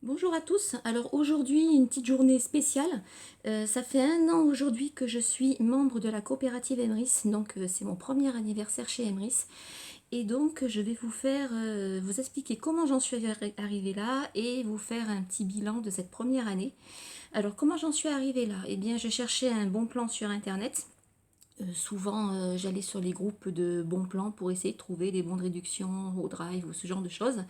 Bonjour à tous, alors aujourd'hui une petite journée spéciale. Ça fait 1 an aujourd'hui que je suis membre de la coopérative Emrys, donc c'est mon premier anniversaire chez Emrys. Et donc je vais vous expliquer comment j'en suis arrivée là et vous faire un petit bilan de cette première année. Alors comment j'en suis arrivée là? Eh bien je cherchais un bon plan sur internet. Souvent, j'allais sur les groupes de bons plans pour essayer de trouver des bons de réduction au drive ou ce genre de choses.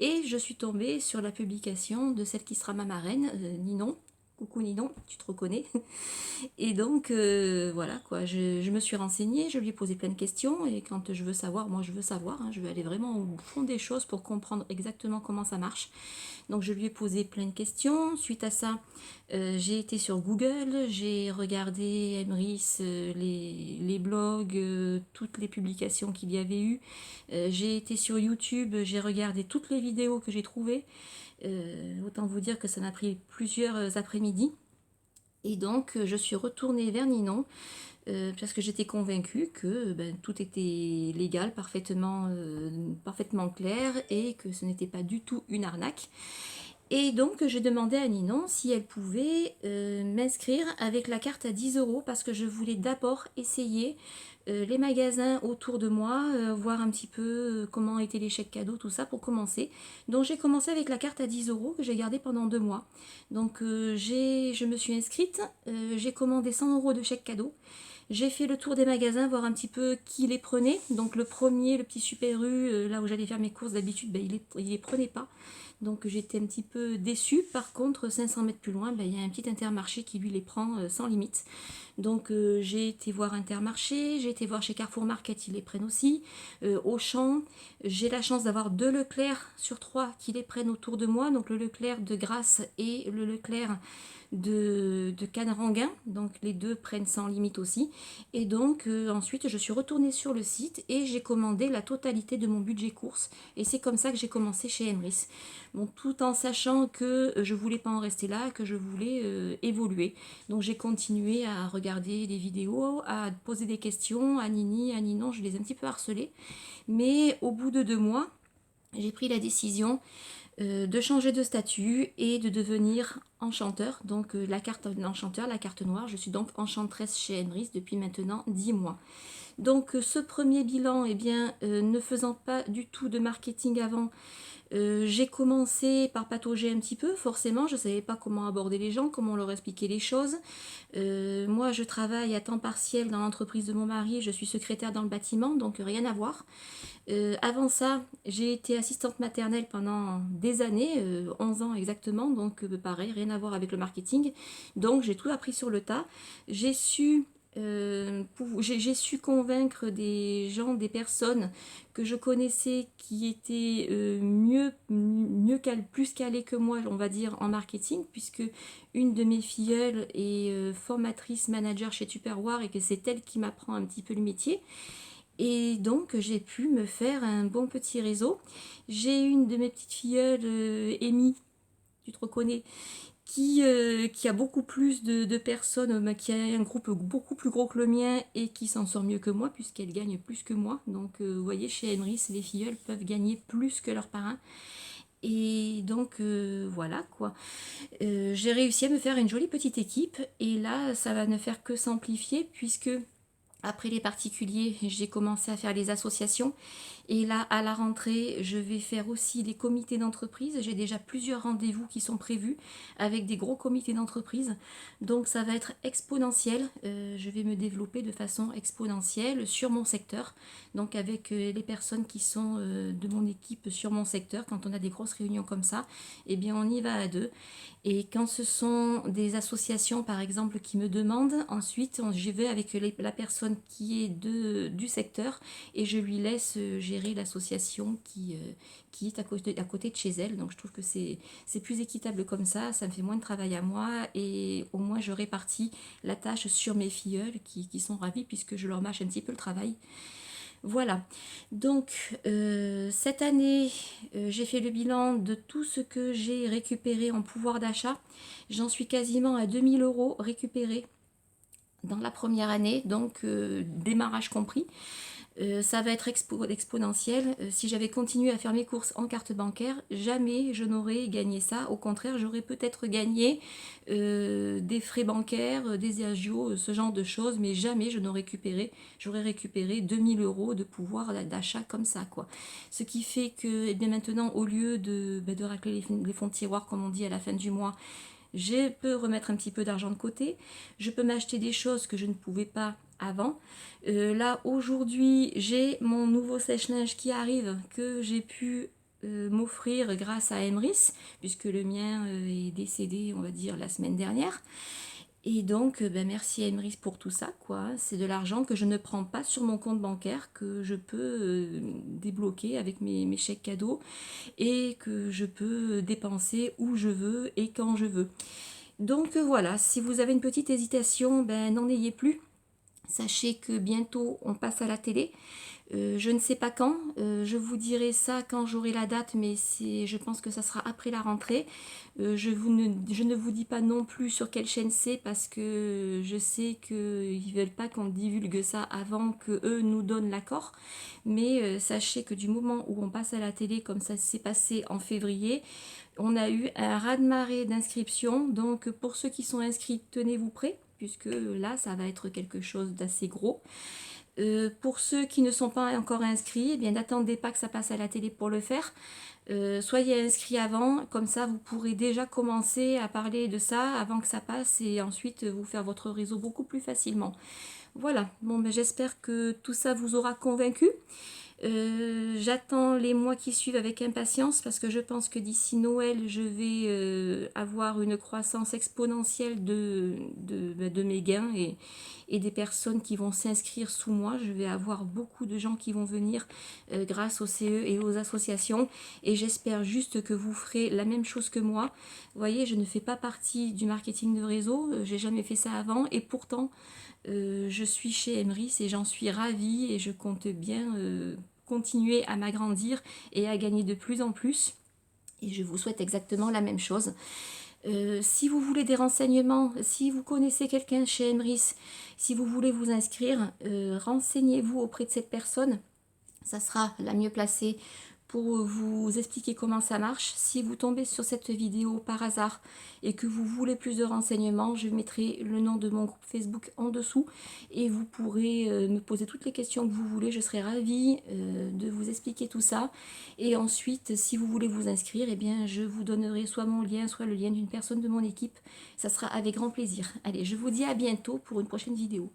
Et je suis tombée sur la publication de celle qui sera ma marraine, Ninon. Coucou Ninon, tu te reconnais. Et donc, voilà quoi, je me suis renseignée, je lui ai posé plein de questions. Et quand je veux savoir, moi je veux savoir, hein, je veux aller vraiment au fond des choses pour comprendre exactement comment ça marche. Donc je lui ai posé plein de questions. Suite à ça, j'ai été sur Google, j'ai regardé Emrys, les blogs, toutes les publications qu'il y avait eu. J'ai été sur YouTube, j'ai regardé toutes les vidéos que j'ai trouvées. Autant vous dire que ça m'a pris plusieurs après-midi. Et donc je suis retournée vers Ninon parce que j'étais convaincue que tout était légal, parfaitement clair et que ce n'était pas du tout une arnaque. Et donc j'ai demandé à Ninon si elle pouvait m'inscrire avec la carte à 10 € parce que je voulais d'abord essayer les magasins autour de moi, voir un petit peu comment étaient les chèques cadeaux, tout ça pour commencer. Donc j'ai commencé avec la carte à 10 € que j'ai gardée pendant 2 mois. Donc je me suis inscrite, j'ai commandé 100 € de chèques cadeaux. J'ai fait le tour des magasins, voir un petit peu qui les prenait. Donc le premier, le petit Super U, là où j'allais faire mes courses d'habitude, il les prenait pas. Donc j'étais un petit peu déçue. Par contre, 500 mètres plus loin, il y a un petit Intermarché qui lui les prend sans limite. Donc j'ai été voir Intermarché, j'ai été voir chez Carrefour Market, ils les prennent aussi. Auchan, j'ai la chance d'avoir 2 Leclerc sur 3 qui les prennent autour de moi. Donc le Leclerc de Grasse et le Leclerc de Canranguin, donc les deux prennent sans limite aussi. Et donc ensuite je suis retournée sur le site et j'ai commandé la totalité de mon budget course. Et c'est comme ça que j'ai commencé chez Emrys. Bon, tout en sachant que je voulais pas en rester là, que je voulais évoluer. Donc j'ai continué à regarder des vidéos, à poser des questions à Nini, à Ninon, je les ai un petit peu harcelés. Mais au bout de 2 mois, j'ai pris la décision de changer de statut et de devenir enchanteur. Donc la carte d'enchanteur, la carte noire, je suis donc enchanteresse chez Emrys depuis maintenant 10 mois. Donc ce premier bilan, eh bien, ne faisant pas du tout de marketing avant, j'ai commencé par patauger un petit peu, forcément, je ne savais pas comment aborder les gens, comment leur expliquer les choses. Moi, je travaille à temps partiel dans l'entreprise de mon mari, je suis secrétaire dans le bâtiment, donc rien à voir. Avant ça, j'ai été assistante maternelle pendant des années, 11 ans exactement, donc pareil, rien à voir avec le marketing. Donc j'ai tout appris sur le tas. J'ai su, j'ai su convaincre des gens, des personnes que je connaissais qui étaient plus calées que moi, on va dire, en marketing, puisque une de mes filleules est formatrice manager chez Tupperware et que c'est elle qui m'apprend un petit peu le métier. Et donc j'ai pu me faire un bon petit réseau. J'ai une de mes petites filleules, Amy, tu te reconnais, qui a beaucoup plus de personnes, qui a un groupe beaucoup plus gros que le mien et qui s'en sort mieux que moi puisqu'elle gagne plus que moi. Donc vous voyez, chez Emrys, les filleules peuvent gagner plus que leurs parents. Et donc voilà quoi. J'ai réussi à me faire une jolie petite équipe et là ça va ne faire que s'amplifier puisque après les particuliers, j'ai commencé à faire les associations. Et là, à la rentrée, je vais faire aussi les comités d'entreprise. J'ai déjà plusieurs rendez-vous qui sont prévus avec des gros comités d'entreprise. Donc ça va être exponentiel. Je vais me développer de façon exponentielle sur mon secteur. Donc avec les personnes qui sont de mon équipe sur mon secteur, quand on a des grosses réunions comme ça, eh bien on y va à deux. Et quand ce sont des associations, par exemple, qui me demandent, ensuite, j'y vais avec la personne qui est du secteur et je lui laisse gérer l'association qui est à côté de chez elle. Donc, je trouve que c'est plus équitable comme ça me fait moins de travail à moi et au moins, je répartis la tâche sur mes filleuls qui sont ravis puisque je leur mâche un petit peu le travail. Voilà, donc cette année, j'ai fait le bilan de tout ce que j'ai récupéré en pouvoir d'achat. J'en suis quasiment à 2 000 € récupérés dans la première année, donc démarrage compris. Ça va être exponentiel. Si j'avais continué à faire mes courses en carte bancaire, jamais je n'aurais gagné ça. Au contraire, j'aurais peut-être gagné des frais bancaires, des agios, ce genre de choses, mais jamais je n'aurais récupéré, j'aurais récupéré 2000 euros de pouvoir d'achat comme ça, quoi. Ce qui fait que, eh bien maintenant, au lieu de racler les fonds de tiroir, comme on dit, à la fin du mois, je peux remettre un petit peu d'argent de côté, je peux m'acheter des choses que je ne pouvais pas avant. Là, aujourd'hui, j'ai mon nouveau sèche-linge qui arrive, que j'ai pu m'offrir grâce à Emrys, puisque le mien est décédé, on va dire, la semaine dernière. Et donc, ben, merci à Emrys pour tout ça, quoi. C'est de l'argent que je ne prends pas sur mon compte bancaire, que je peux débloquer avec mes chèques cadeaux et que je peux dépenser où je veux et quand je veux. Donc voilà, si vous avez une petite hésitation, ben n'en ayez plus. Sachez que bientôt on passe à la télé. Je ne sais pas quand, je vous dirai ça quand j'aurai la date, mais je pense que ça sera après la rentrée. Je ne vous dis pas non plus sur quelle chaîne c'est parce que je sais qu'ils ne veulent pas qu'on divulgue ça avant que eux nous donnent l'accord. Mais sachez que du moment où on passe à la télé, comme ça s'est passé en février, on a eu un raz-de-marée d'inscriptions. Donc pour ceux qui sont inscrits, tenez-vous prêts, puisque là ça va être quelque chose d'assez gros. Pour ceux qui ne sont pas encore inscrits, eh bien n'attendez pas que ça passe à la télé pour le faire. Soyez inscrits avant, comme ça vous pourrez déjà commencer à parler de ça avant que ça passe et ensuite vous faire votre réseau beaucoup plus facilement. Voilà, bon ben j'espère que tout ça vous aura convaincu. J'attends les mois qui suivent avec impatience parce que je pense que d'ici Noël, je vais avoir une croissance exponentielle de mes gains et des personnes qui vont s'inscrire sous moi. Je vais avoir beaucoup de gens qui vont venir grâce au CE et aux associations et j'espère juste que vous ferez la même chose que moi. Vous voyez, je ne fais pas partie du marketing de réseau, j'ai jamais fait ça avant et pourtant je suis chez Emrys et j'en suis ravie et je compte bien continuer à m'agrandir et à gagner de plus en plus. Et je vous souhaite exactement la même chose. Si vous voulez des renseignements, si vous connaissez quelqu'un chez Emrys, si vous voulez vous inscrire, renseignez-vous auprès de cette personne. Ça sera la mieux placée pour vous expliquer comment ça marche. Si vous tombez sur cette vidéo par hasard et que vous voulez plus de renseignements, je mettrai le nom de mon groupe Facebook en dessous et vous pourrez me poser toutes les questions que vous voulez. Je serai ravie de vous expliquer tout ça. Et ensuite, si vous voulez vous inscrire, eh bien, je vous donnerai soit mon lien, soit le lien d'une personne de mon équipe. Ça sera avec grand plaisir. Allez, je vous dis à bientôt pour une prochaine vidéo.